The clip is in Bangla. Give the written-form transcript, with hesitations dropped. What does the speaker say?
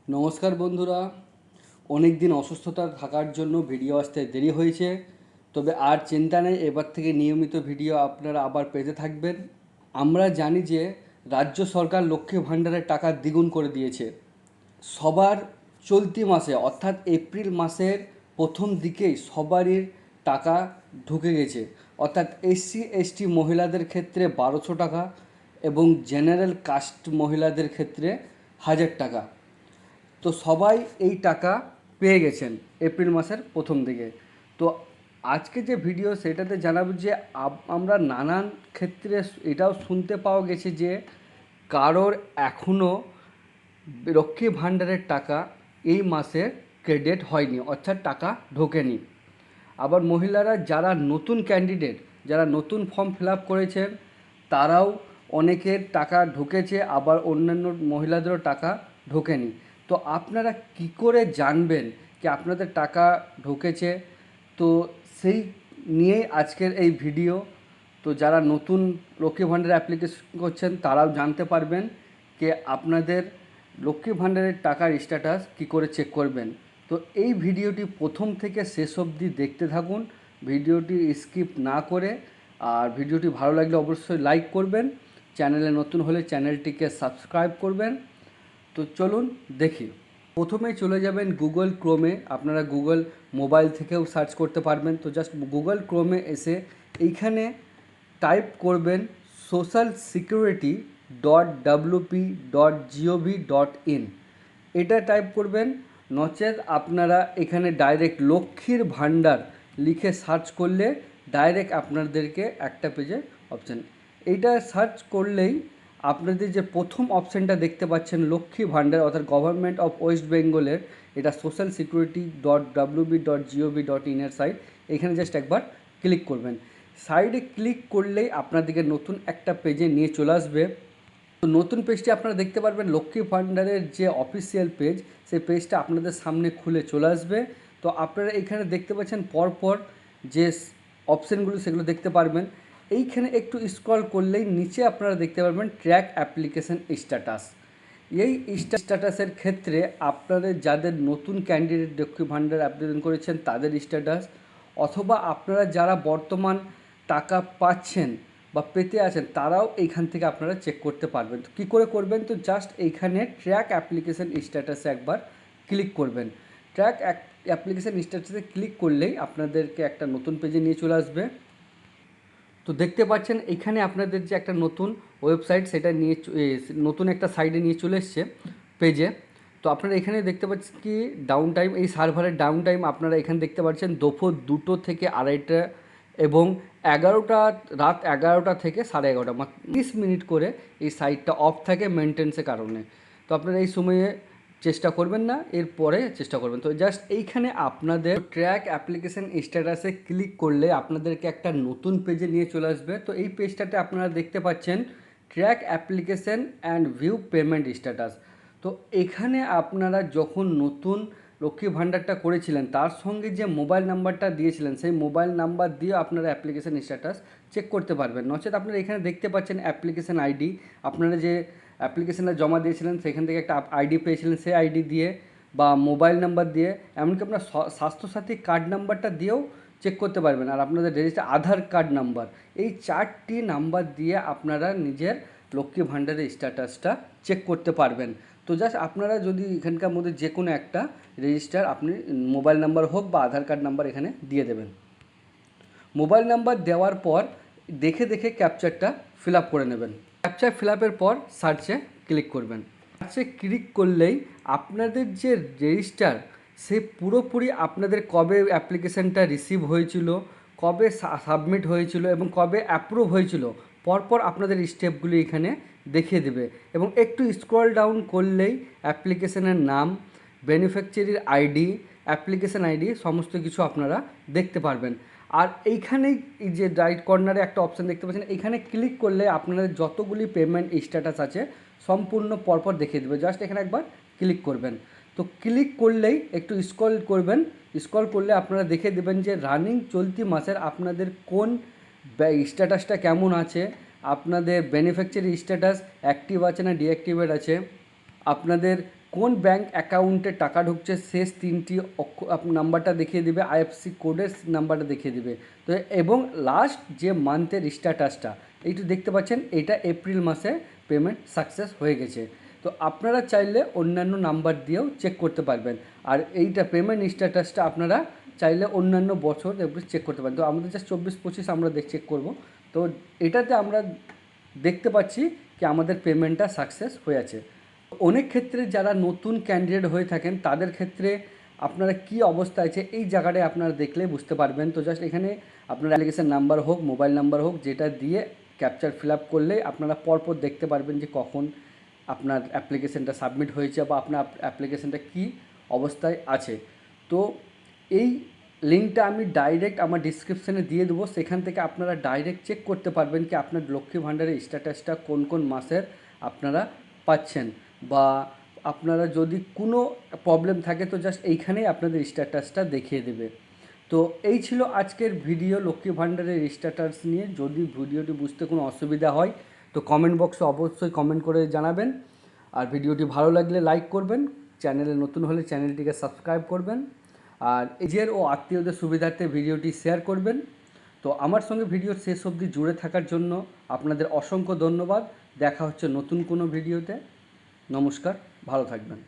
নমস্কার বন্ধুরা। অনেক দিন অসুস্থতা থাকার জন্য ভিডিও আসতে দেরি হয়েছে, তবে আর চিন্তা নেই, এবার থেকে নিয়মিত ভিডিও আপনারা আবার পেতে থাকবেন। আমরা জানি যে রাজ্য সরকার লক্ষ্মী ভাণ্ডারের টাকা দ্বিগুণ করে দিয়েছে সবার। চলতি মাসে অর্থাৎ এপ্রিল মাসের প্রথম দিকেই সবারই টাকা ঢুকে গেছে। অর্থাৎ এসসি এসটি মহিলাদের ক্ষেত্রে 1200 টাকা এবং জেনারেল কাস্ট মহিলাদের ক্ষেত্রে 1000 টাকা। তো সবাই এই টাকা পেয়ে গেছেন এপ্রিল মাসের প্রথম দিকে। তো আজকে যে ভিডিও সেটাতে জানাবো যে আমরা নানান ক্ষেত্রে এটাও শুনতে পাওয়া গেছে যে কারোর এখনও লক্ষ্মী ভাণ্ডারের টাকা এই মাসে ক্রেডিট হয়নি, অর্থাৎ টাকা ঢোকেনি। আবার মহিলারা যারা নতুন ক্যান্ডিডেট, যারা নতুন ফর্ম ফিল আপ করেছেন, তারাও অনেকের টাকা ঢুকেছে, আবার অন্যান্য মহিলাদেরও টাকা ঢোকেনি। তো আপনারা কি করে জানবেন কি আপনাদের টাকা ঢুকেছে? তো সেই নিয়েই আজকের এই ভিডিও। তো যারা নতুন লক্ষ্মী ভাণ্ডারের অ্যাপ্লিকেশন করছেন তারাও জানতে পারবেন যে আপনাদের লক্ষ্মী ভাণ্ডারের টাকার স্ট্যাটাস কী করে চেক করবেন। তো এই ভিডিওটি প্রথম থেকে শেষ অবধি দেখতে থাকুন, ভিডিওটি স্কিপ না করে। আর ভিডিওটি ভালো লাগলে অবশ্যই লাইক করবেন, চ্যানেলে নতুন হলে চ্যানেলটিকে সাবস্ক্রাইব করবেন। তো চলুন দেখি। প্রথমেই চলে যাবেন গুগল ক্রোমে। আপনারা গুগল মোবাইল থেকেও সার্চ করতে পারবেন। তো জাস্ট গুগল ক্রোমে এসে এইখানে টাইপ করবেন socialsecurity.wp.gov.in। এটা টাইপ করবেন। নচেত আপনারা এখানে ডাইরেক্ট লক্ষ্মীর ভাণ্ডার লিখে সার্চ করলে ডাইরেক্ট আপনাদেরকে একটা পেজে অপশান, এইটা সার্চ করলেই আপনাদের যে প্রথম অপশানটা দেখতে পাচ্ছেন লক্ষ্মী ভাণ্ডার, অর্থাৎ গভর্নমেন্ট অফ ওয়েস্ট বেঙ্গলের, এটা socialsecurity.wp.gov.in এর সাইট। এখানে জাস্ট একবার ক্লিক করবেন। সাইডে ক্লিক করলেই আপনাদেরকে নতুন একটা পেজে নিয়ে চলে আসবে। তো নতুন পেজটি আপনারা দেখতে পারবেন লক্ষ্মী ভাণ্ডারের যে অফিসিয়াল পেজ, সেই পেজটা আপনাদের সামনে খুলে চলে আসবে। তো আপনারা এইখানে দেখতে পাচ্ছেন পরপর যে অপশানগুলো সেগুলো দেখতে পারবেন। এইখানে একটু স্ক্রল করলেই নিচে আপনারা দেখতে পারবেন ট্র্যাক অ্যাপ্লিকেশন স্ট্যাটাস। এই স্ট্যাটাসের ক্ষেত্রে আপনাদের যাদের নতুন ক্যান্ডিডেট লক্ষ্মী ভাণ্ডার আবেদন করেছেন তাদের স্ট্যাটাস, অথবা আপনারা যারা বর্তমান টাকা পাচ্ছেন বা পেতে আছেন তারাও এইখান থেকে আপনারা চেক করতে পারবেন। তো কী করে করবেন? তো জাস্ট এইখানে ট্র্যাক অ্যাপ্লিকেশন স্ট্যাটাসে একবার ক্লিক করবেন। ট্র্যাক অ্যাপ্লিকেশন স্ট্যাটাসে ক্লিক করলেই আপনাদেরকে একটা নতুন পেজে নিয়ে চলে আসবে। তো দেখতে পাচ্ছেন এখানে আপনাদের যে একটা নতুন ওয়েবসাইট, সেটা নিয়ে নতুন একটা সাইডে নিয়ে চলে এসছে পেজে। তো আপনারা এখানে দেখতে পাচ্ছেন কি ডাউন টাইম, এই সার্ভারের ডাউন টাইম আপনারা এখানে দেখতে পাচ্ছেন দুপুর 2টো থেকে 2:30 এবং 11টা, রাত 11টা থেকে 11:30, মাত্র 30 মিনিট করে এই সাইটটা অফ থাকে মেনটেন্সের কারণে। তো আপনারা এই সময়ে চেষ্টা করবেন না, এরপরে চেষ্টা করবেন। তো জাস্ট এইখানে আপনাদের ট্র্যাক অ্যাপ্লিকেশন স্ট্যাটাসে ক্লিক করলে আপনাদেরকে একটা নতুন পেজে নিয়ে চলে আসবে। তো এই পেজটাতে আপনারা দেখতে পাচ্ছেন track application and view payment status. তো এখানে আপনারা যখন নতুন লক্ষ্মী ভাণ্ডারটা করেছিলেন তার সঙ্গে যে মোবাইল নাম্বারটা দিয়েছিলেন সেই মোবাইল নাম্বার দিয়ে আপনারা অ্যাপ্লিকেশন স্ট্যাটাস চেক করতে পারবেন। নচেত আপনারা এখানে দেখতে পাচ্ছেন অ্যাপ্লিকেশন আইডি, আপনারা যে অ্যাপ্লিকেশনটা জমা দিয়েছিলেন সেখান থেকে একটা আইডি পেয়েছিলেন, সেই আইডি দিয়ে বা মোবাইল নাম্বার দিয়ে, এমনকি আপনার স্বাস্থ্যসাথী কার্ড নাম্বারটা দিয়েও চেক করতে পারবেন। আর আপনাদের রেজিস্টার আধার কার্ড নাম্বার, এই 4টি নাম্বার দিয়ে আপনারা নিজের লক্ষ্মী ভাণ্ডারের স্ট্যাটাসটা চেক করতে পারবেন। তো জাস্ট আপনারা যদি এখানকার মধ্যে যে কোনো একটা রেজিস্টার আপনি মোবাইল নাম্বার হোক বা আধার কার্ড নাম্বার এখানে দিয়ে দেবেন। মোবাইল নাম্বার দেওয়ার পর দেখে দেখে ক্যাপচারটা ফিল আপ করে নেবেন। ক্যাপচার ফিল আপের পর সার্চে ক্লিক করবেন। সার্চে ক্লিক করলেই আপনাদের যে রেজিস্টার, সে পুরোপুরি আপনাদের কবে অ্যাপ্লিকেশানটা রিসিভ হয়েছিল, কবে সাবমিট হয়েছিল এবং কবে অ্যাপ্রুভ হয়েছিল, পরপর আপনাদের স্টেপগুলি এখানে দেখিয়ে দেবে। এবং একটু স্ক্রল ডাউন করলেই অ্যাপ্লিকেশানের নাম, বেনিফিশিয়ারির আইডি, অ্যাপ্লিকেশান আইডি সমস্ত কিছু আপনারা দেখতে পারবেন। আর এইখানেই এই যে রাইট কর্নারে একটা অপশান দেখতে পাচ্ছেন, এইখানে ক্লিক করলে আপনাদের যতগুলি পেমেন্ট স্ট্যাটাস আছে সম্পূর্ণ পরপর দেখিয়ে দেবে। জাস্ট এখানে একবার ক্লিক করবেন। তো ক্লিক করলেই একটু স্ক্রল করবেন, স্ক্রল করলে আপনারা দেখে দেবেন যে রানিং চলতি মাসের আপনাদের কোন স্ট্যাটাসটা কেমন আছে, আপনাদের বেনিফিশিয়ারি স্ট্যাটাস অ্যাক্টিভ আছে না ডিঅ্যাক্টিভেট আছে, আপনাদের কোন ব্যাঙ্ক অ্যাকাউন্টে টাকা ঢুকছে শেষ 3টি নাম্বারটা দেখিয়ে দেবে, আইএফসি কোডের নাম্বারটা দেখিয়ে দেবে। তো এবং লাস্ট যে মান্থের স্ট্যাটাসটা এইটু দেখতে পাচ্ছেন, এটা এপ্রিল মাসে পেমেন্ট সাকসেস হয়ে গেছে। তো আপনারা চাইলে অন্যান্য নাম্বার দিয়েও চেক করতে পারবেন। আর এইটা পেমেন্ট স্ট্যাটাসটা আপনারা চাইলে অন্যান্য বছর চেক করতে পারেন। তো আমাদের জাস্ট 24-25 আমরা চেক করব। তো এটাতে আমরা দেখতে পাচ্ছি কি আমাদের পেমেন্টটা সাকসেস হয়ে আছে। অনেক ক্ষেত্রে যারা নতুন ক্যান্ডিডেট হয়ে থাকেন তাদের ক্ষেত্রে আপনারা কি অবস্থা আছে এই জায়গাটায় আপনারা দেখলে বুঝতে পারবেন। তো জাস্ট এখানে আপনার অ্যাপ্লিকেশন নাম্বার হোক, মোবাইল নাম্বার হোক, যেটা দিয়ে ক্যাপচার ফিল আপ করলে আপনারা পরপর দেখতে পারবেন যে কখন আপনার অ্যাপ্লিকেশনটা সাবমিট হয়েছে বা আপনার অ্যাপ্লিকেশনটা কী অবস্থায় আছে। তো এই লিঙ্কটা আমি ডাইরেক্ট আমার ডিসক্রিপশানে দিয়ে দেবো, সেখান থেকে আপনারা ডাইরেক্ট চেক করতে পারবেন কি আপনার লক্ষ্মী ভাণ্ডারের স্ট্যাটাসটা কোন কোন মাসের আপনারা পাচ্ছেন। বা আপনারা যদি কোনো প্রবলেম থাকে তো জাস্ট এইখানেই আপনাদের স্ট্যাটাসটা দেখিয়ে দেবে। তো এই ছিল আজকের ভিডিও লক্ষ্মী ভাণ্ডারের স্ট্যাটাস নিয়ে। যদি ভিডিওটি বুঝতে কোনো অসুবিধা হয় তো কমেন্ট বক্সে অবশ্যই কমেন্ট করে জানাবেন। আর ভিডিওটি ভালো লাগলে লাইক করবেন, চ্যানেলে নতুন হলে চ্যানেলটিকে সাবস্ক্রাইব করবেন, আর নিজের ও আত্মীয়দের সুবিধার্থে ভিডিওটি শেয়ার করবেন। তো আমার সঙ্গে ভিডিওর শেষ অবধি জুড়ে থাকার জন্য আপনাদের অসংখ্য ধন্যবাদ। দেখা হচ্ছে নতুন কোনো ভিডিওতে। নমস্কার, ভালো থাকবেন।